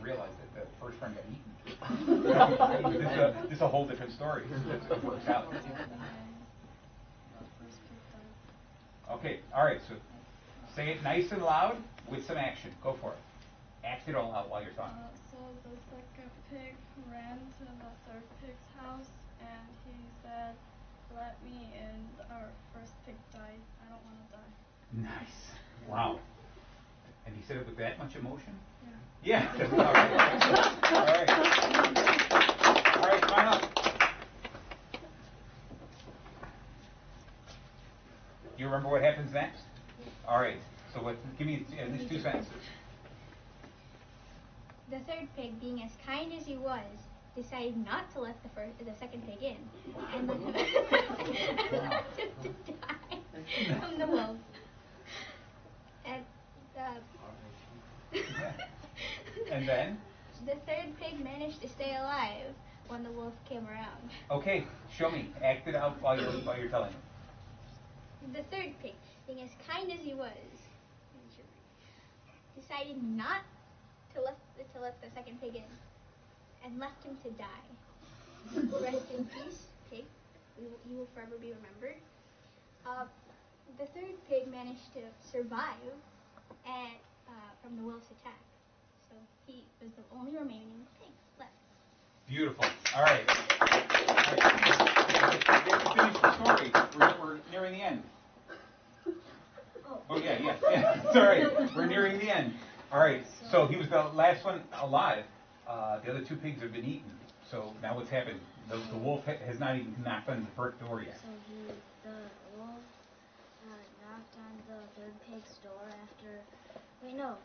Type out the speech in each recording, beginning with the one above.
realize that the first friend got eaten. This is a whole different story. It works out. Okay, all right, so say it nice and loud with some action. Go for it. Act it all out while you're talking. So the second pig ran to the third pig's house, and he said, "Let me in. Our first pig died. I don't want to die." Nice. Wow. And he said it with that much emotion? Yeah. Yeah. All right. All right. All right, come on up. Do you remember what happens next? All right. So give me at least 2 sentences. The third pig, being as kind as he was, decided not to let the second pig in, and let him, left him to die from the wolf. And And then? The third pig managed to stay alive when the wolf came around. Okay, show me. Act it out while you're telling me. The third pig, being as kind as he was, decided not to let the second pig in, and left him to die. Rest in peace, pig. You will forever be remembered. The third pig managed to survive from the wolf's attack. So he was the only remaining pig left. Beautiful. All right. We have to finish the story. We're nearing the end. Oh, yeah. It's all right. We're nearing the end. All right. So he was the last one alive. The other 2 pigs have been eaten. So now what's happened? The wolf has not even knocked on the front door yet. So the wolf knocked on the third pig's door after. Wait, no.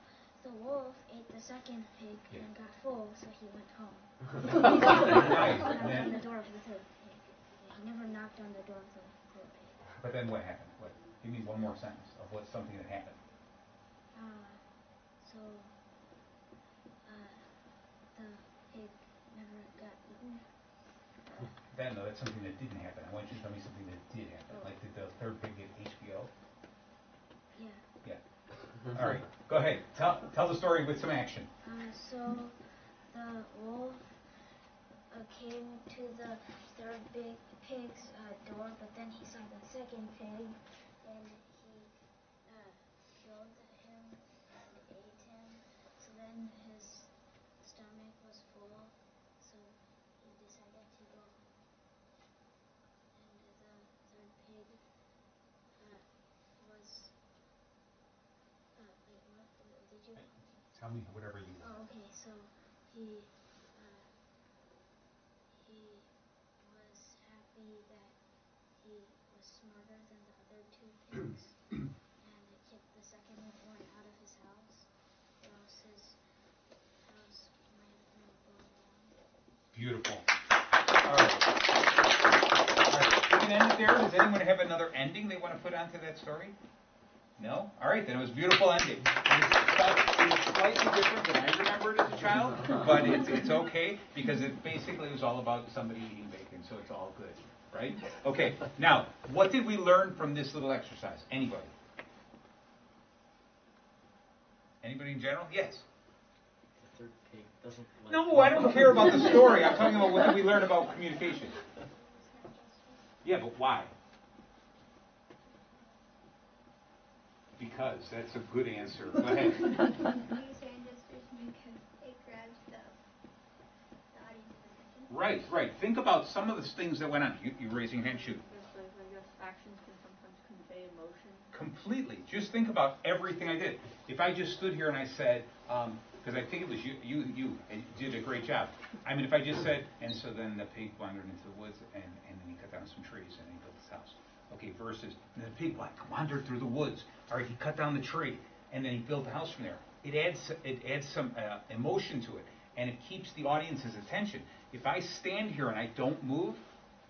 The wolf ate the second pig and got full, so he went home. Nice. Knocked on the door of the third pig. He never knocked on the door of the third pig. But then what happened? Give me one more sentence of what's something that happened. The pig never got eaten. No, that's something that didn't happen. I want you to tell me something that did happen. Like, did the third pig get HBO? Yeah. All right, go ahead. Tell the story with some action. So the wolf came to the third pig's door, but then he saw the second pig, and he killed him and ate him. So then his stomach was full, so he decided to go home. And the third pig was. Wait, what did you? Tell me whatever you want. Oh, okay. So he was happy that he was smarter than the other 2 pigs, and it kicked the second one out of his house, or else his house might have been blown down. Beautiful. All right. We can end it there. Does anyone have another ending they want to put onto that story? No? All right, then it was a beautiful ending. It's slightly different than I remembered as a child, but it's okay because it basically was all about somebody eating bacon, so it's all good, right? Okay, now, what did we learn from this little exercise? Anybody? Anybody in general? Yes? The third pig doesn't like. No, I don't care about the story. I'm talking about what did we learn about communication. Yeah, but why? Because that's a good answer. Go ahead. Use hand gestures because it grabs the audience's attention. Right. Think about some of the things that went on. You raising your hand, shoot. I guess actions can sometimes convey emotion. Completely. Just think about everything I did. If I just stood here and I said, because I think it was you did a great job. I mean, if I just said, and so then the pig wandered into the woods and then he cut down some trees and he built his house. Okay, versus the pig wandered through the woods. All right, he cut down the tree and then he built a house from there. It adds some emotion to it, and it keeps the audience's attention. If I stand here and I don't move,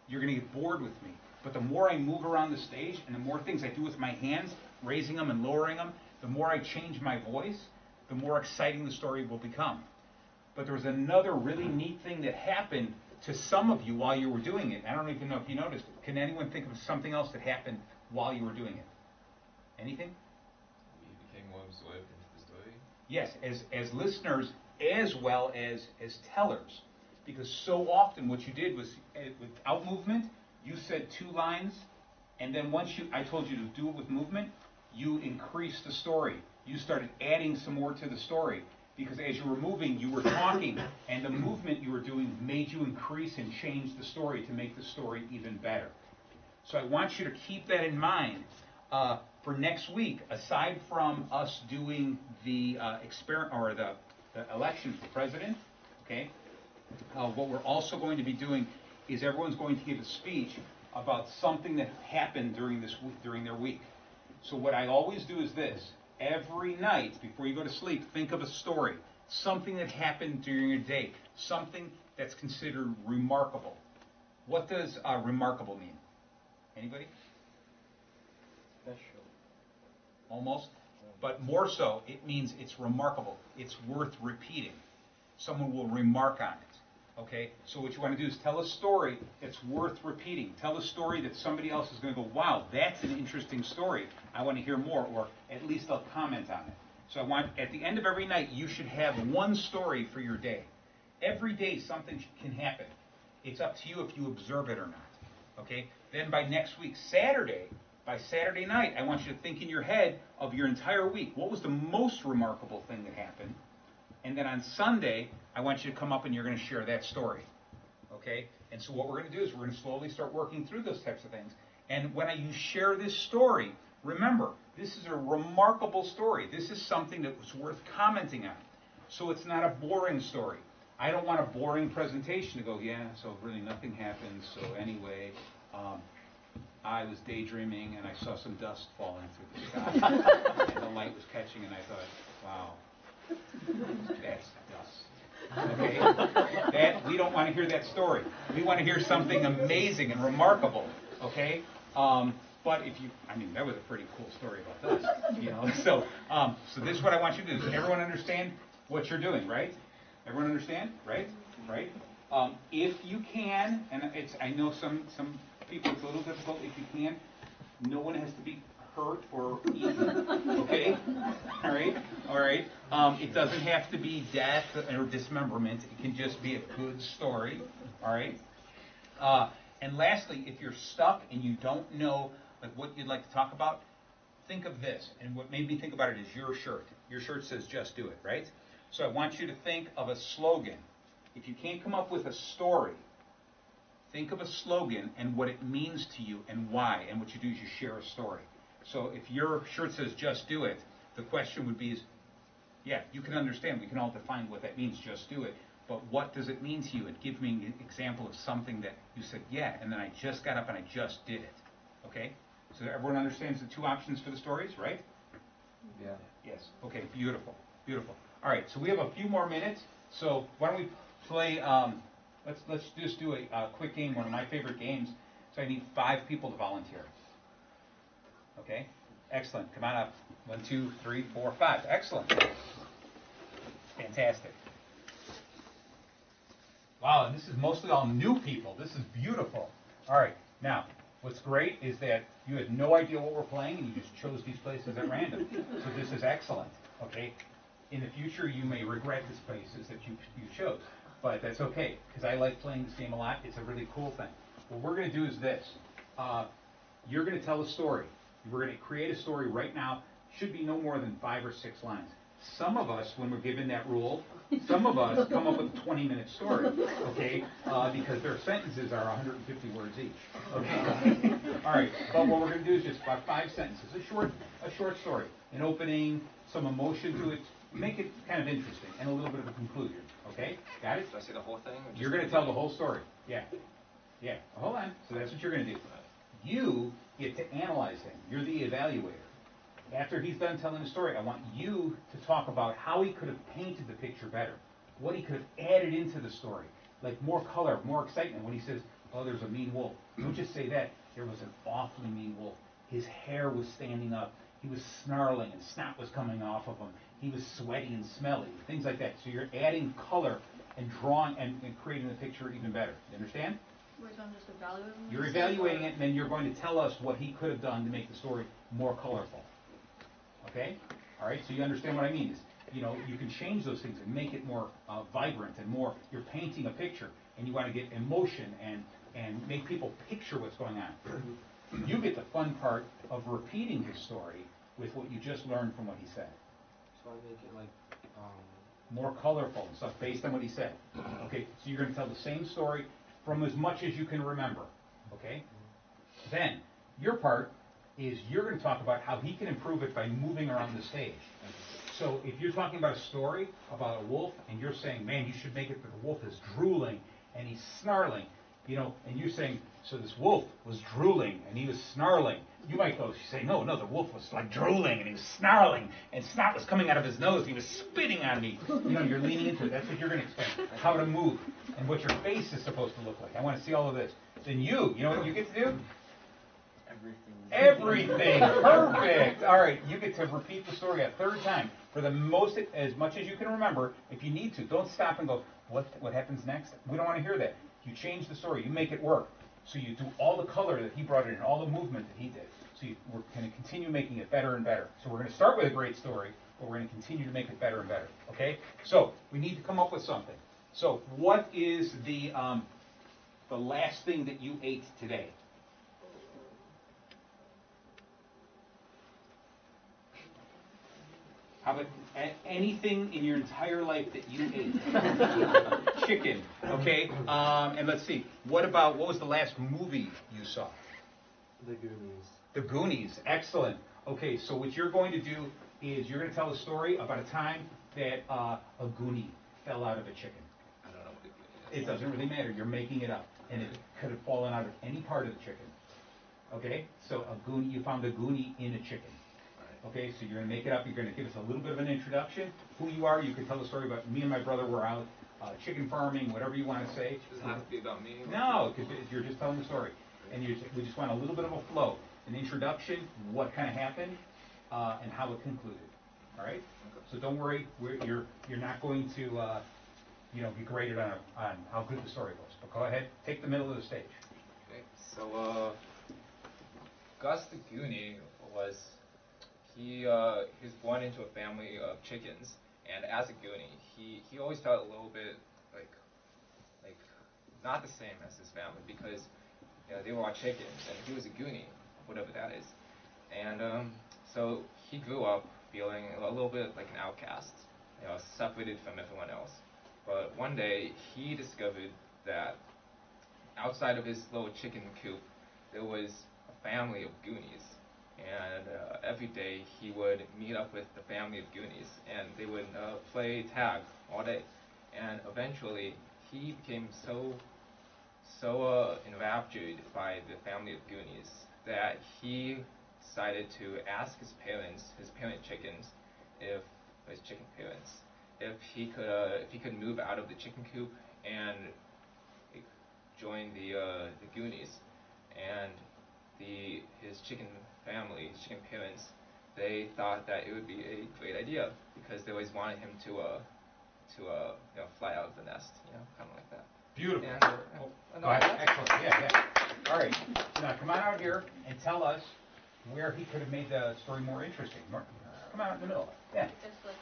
you're going to get bored with me. But the more I move around the stage and the more things I do with my hands, raising them and lowering them, the more I change my voice, the more exciting the story will become. But there was another really neat thing that happened to some of you while you were doing it. I don't even know if you noticed it. Can anyone think of something else that happened while you were doing it? Anything? We became more absorbed into the story. Yes, as listeners, as well as tellers. Because so often what you did was, without movement, you said 2 lines, and then once I told you to do it with movement, you increased the story. You started adding some more to the story. Because as you were moving, you were talking, and the movement you were doing made you increase and change the story to make the story even better. So I want you to keep that in mind for next week. Aside from us doing the experiment or the election for president, okay, what we're also going to be doing is everyone's going to give a speech about something that happened during their week. So what I always do is this. Every night before you go to sleep, think of a story. Something that happened during your day. Something that's considered remarkable. What does remarkable mean? Anybody? Special. Almost. But more so, it means it's remarkable. It's worth repeating. Someone will remark on it. Okay? So what you want to do is tell a story that's worth repeating. Tell a story that somebody else is going to go, wow, that's an interesting story. I want to hear more, or at least I'll comment on it. So I want, at the end of every night, you should have one story for your day. Every day something can happen. It's up to you if you observe it or not. Okay? Then by next week, by Saturday night, I want you to think in your head of your entire week. What was the most remarkable thing that happened? And then on Sunday, I want you to come up and you're going to share that story. Okay? And so what we're going to do is we're going to slowly start working through those types of things. And when you share this story, remember, this is a remarkable story. This is something that was worth commenting on. So it's not a boring story. I don't want a boring presentation to go, yeah, so really nothing happened. So anyway, I was daydreaming and I saw some dust falling through the sky. And the light was catching and I thought, wow, that's dust. Okay? We don't want to hear that story. We want to hear something amazing and remarkable. Okay? But that was a pretty cool story about dust. So this is what I want you to do. Does everyone understand what you're doing, right? Everyone understand? Right? Right? If you can, and I know some people it's a little difficult. If you can, no one has to be hurt or eaten. Okay? All right? All right? It doesn't have to be death or dismemberment. It can just be a good story. All right? And lastly, if you're stuck and you don't know what you'd like to talk about, think of this. And what made me think about it is your shirt. Your shirt says, just do it, right? So I want you to think of a slogan. If you can't come up with a story, think of a slogan and what it means to you and why. And what you do is you share a story. So if your shirt says, just do it, the question would be, yeah, you can understand. We can all define what that means, just do it. But what does it mean to you? And give me an example of something that you said, yeah, and then I just got up and I just did it. Okay? So everyone understands the 2 options for the stories, right? Yeah. Yes. Okay, beautiful. Beautiful. All right, so we have a few more minutes. So why don't we play, let's just do a quick game, one of my favorite games. So I need 5 people to volunteer. Okay? Excellent. Come on up. 1, 2, 3, 4, 5. Excellent. Fantastic. Wow, and this is mostly all new people. This is beautiful. All right, now, what's great is that you had no idea what we're playing, and you just chose these places at random. So this is excellent, okay? In the future, you may regret these places that you chose, but that's okay, because I like playing this game a lot. It's a really cool thing. What we're going to do is this. You're going to tell a story. We're going to create a story right now. Should be no more than 5 or 6 lines. Some of us, when we're given that rule, some of us come up with a 20-minute story, okay? Because their sentences are 150 words each. Okay? All right. But what we're going to do is just about 5 sentences, a short story, an opening, some emotion to it, make it kind of interesting, and a little bit of a conclusion. Okay? Got it? Should I say the whole thing? Or just You're going to tell the whole story. Yeah. Yeah. Hold on. So that's what you're going to do. You get to analyze him. You're the evaluator. After he's done telling the story, I want you to talk about how he could have painted the picture better, what he could have added into the story, like more color, more excitement. When he says, oh, there's a mean wolf, don't just say that. There was an awfully mean wolf. His hair was standing up. He was snarling and snot was coming off of him. He was sweaty and smelly, things like that. So you're adding color and drawing and creating the picture even better. You understand? Wait, so I'm just evaluating this? You're evaluating it, and then you're going to tell us what he could have done to make the story more colorful. Okay? All right, so you understand what I mean. you can change those things and make it more vibrant and more. You're painting a picture, and you want to get emotion and make people picture what's going on. You get the fun part of repeating his story with what you just learned from what he said. So I make it like More colorful and stuff based on what he said. Okay, so you're going to tell the same story from as much as you can remember. Okay? Then, your part is you're going to talk about how he can improve it by moving around the stage. So if you're talking about a story about a wolf and you're saying, man, you should make it that the wolf is drooling and he's snarling, and you're saying, so this wolf was drooling and he was snarling. You might go, say, no, the wolf was like drooling and he was snarling and snot was coming out of his nose. He was spitting on me. You're leaning into it. That's what you're going to explain. How to move and what your face is supposed to look like. I want to see all of this. Then you know what you get to do? Everything. Perfect. All right, you get to repeat the story a third time for as much as you can remember. If you need to, don't stop and go, what happens next? We don't want to hear that. You change the story. You make it work. So you do all the color that he brought in, all the movement that he did. So we're going to continue making it better and better. So we're going to start with a great story, but we're going to continue to make it better and better. Okay? So we need to come up with something. So what is the last thing that you ate today? How about anything in your entire life that you ate? Chicken, okay? And let's see. What was the last movie you saw? The Goonies. The Goonies. Excellent. Okay, so what you're going to do is you're going to tell a story about a time that a Goonie fell out of a chicken. I don't know what a Goonie is. It doesn't really matter. You're making it up. And it could have fallen out of any part of the chicken. Okay? So you found a Goonie in a chicken. Okay, so you're going to make it up. You're going to give us a little bit of an introduction. Who you are. You can tell the story about me and my brother were out chicken farming, whatever you want to say. Does it have to be about me? No, because you're just telling the story. And we just want a little bit of a flow. An introduction, what kind of happened, and how it concluded. All right? Okay. So don't worry. You're not going to be graded on how good the story was. But go ahead. Take the middle of the stage. Okay, so Gus the Goonie he was born into a family of chickens, and as a Goonie, he always felt a little bit like not the same as his family because they were all chickens and he was a Goonie, whatever that is, and so he grew up feeling a little bit like an outcast, separated from everyone else. But one day he discovered that outside of his little chicken coop, there was a family of Goonies. And every day he would meet up with the family of Goonies, and they would play tag all day. And eventually, he became so enraptured by the family of Goonies that he decided to ask his parent chickens, his chicken parents, if he could move out of the chicken coop and join the Goonies. And his chicken family, his chicken parents, they thought that it would be a great idea because they always wanted him to fly out of the nest, kind of like that. Beautiful. And, go ahead. Excellent. Yeah. All right. So now come on out here and tell us where he could have made the story more interesting. Come out in the middle. Yeah. Just like,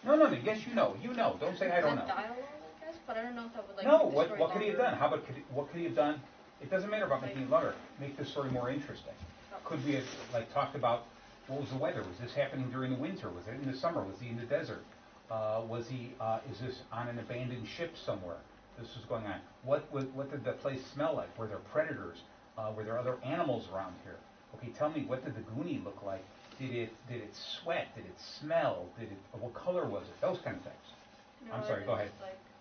I don't know. No. Yes, you know. You know. Don't say I don't know. Dialogue, I guess, but I don't know if that would No. make the story What could he have done? longer. How about what could he have done? It doesn't matter about making it longer. Make the story more interesting. Could we have talked about what was the weather? Was this happening during the winter? Was it in the summer? Was he in the desert? Is this on an abandoned ship somewhere? This was going on. What did the place smell like? Were there predators? Were there other animals around here? Okay, tell me, what did the Goonie look like? Did it sweat? Did it smell? What color was it? Those kind of things. I'm sorry. Go ahead.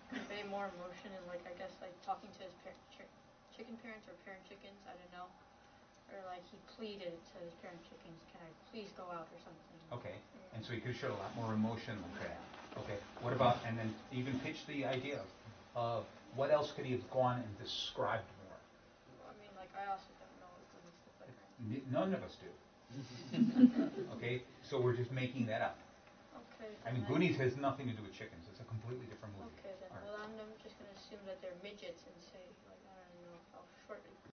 Convey more emotion and I guess talking to his chicken parents or parent chickens. I don't know. Or he pleaded to his parent chickens, "Can I please go out?" or something. Okay, and so he could show a lot more emotion like that. Okay, what about, and then even pitch the idea of what else could he have gone and described more? Well, I mean, I also don't know and stuff like that. None of us do. Okay, so we're just making that up. Okay. I mean, Goonies has nothing to do with chickens. It's a completely different movie. Okay, then. All right. Well, I'm just going to assume that they're midgets and say, I don't know how short